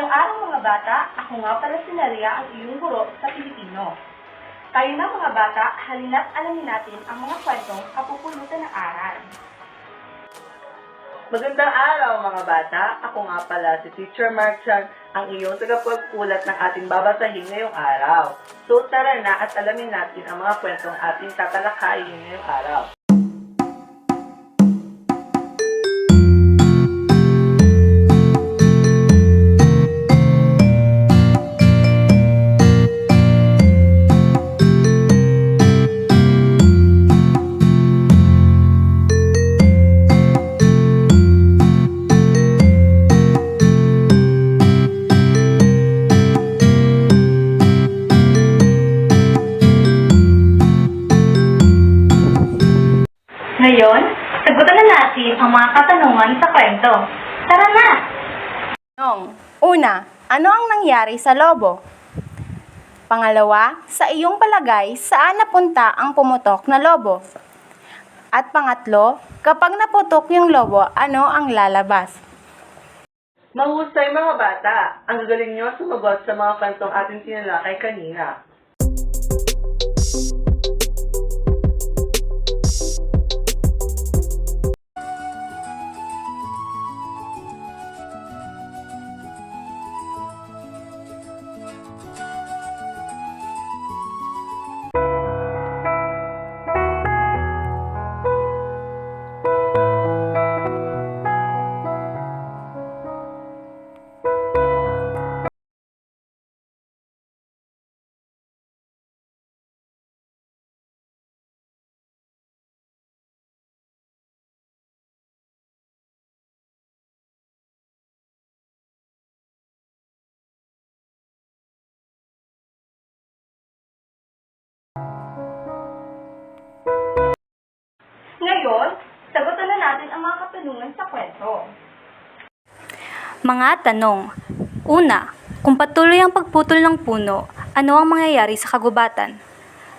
Magandang araw mga bata, ako nga pala si Naria, ang iyong guro sa Pilipino. Tayo na mga bata, halina't alamin natin ang mga kwentong kapupulutan ng aral. Magandang araw mga bata, ako nga pala si Teacher Marchan, ang iyong tagapagkulat ng ating babasahin ngayong araw. So tara na at alamin natin ang mga kwentong ating tatalakayin ngayong araw. Ngayon, sagutan na natin ang mga katanungan sa kwento. Tara na! Una, ano ang nangyari sa lobo? Pangalawa, sa iyong palagay, saan napunta ang pumutok na lobo? At pangatlo, kapag naputok yung lobo, ano ang lalabas? Mahusay mga bata, ang gagaling nyo sumagot sa mga kwentong ating tinalakay kanina. Ngayon, sagutan na natin ang mga katanungan sa kwento. Mga tanong. Una, kung patuloy ang pagputol ng puno, ano ang mangyayari sa kagubatan?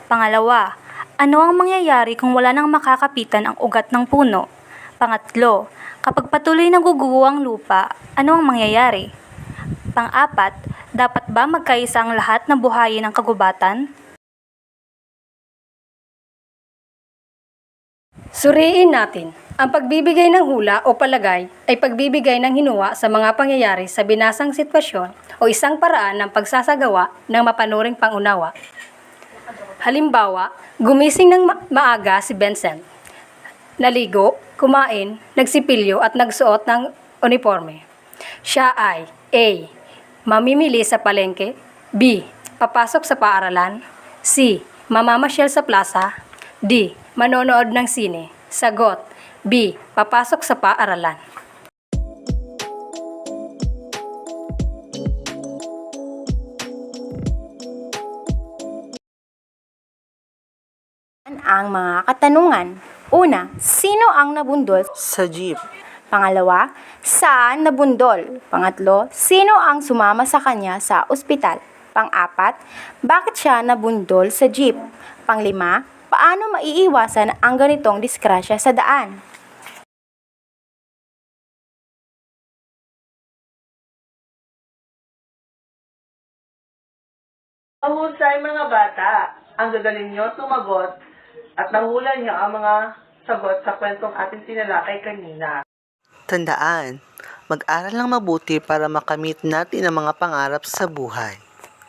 Pangalawa, ano ang mangyayari kung wala nang makakapitan ang ugat ng puno? Pangatlo, kapag patuloy naguguho ang lupa, ano ang mangyayari? Pang-apat, dapat ba magkaisa ang lahat na buhayin ng kagubatan? Suriin natin. Ang pagbibigay ng hula o palagay ay pagbibigay ng hinuwa sa mga pangyayari sa binasang sitwasyon o isang paraan ng pagsasagawa ng mapanuring pangunawa. Halimbawa, gumising ng maaga si Vincent. Naligo, kumain, nagsipilyo at nagsuot ng uniforme. Siya ay A. Mamimili sa palengke. B. Papasok sa paaralan. C. Mamamasyal sa plaza. D. Manonood ng sine. Sagot. B. Papasok sa paaralan. Ang mga katanungan. Una, sino ang nabundol? Sa jeep. Pangalawa, saan nabundol? Pangatlo, sino ang sumama sa kanya sa ospital? Pang-apat, bakit siya nabundol sa jeep? Panglima, paano maiiwasan ang ganitong disgrasya sa daan? Mahusay mga bata, ang gagaling nyo sumagot at nahula nyo ang mga sagot sa kwentong ating tinalakay kanina. Tandaan, mag-aral lang mabuti para makamit natin ang mga pangarap sa buhay.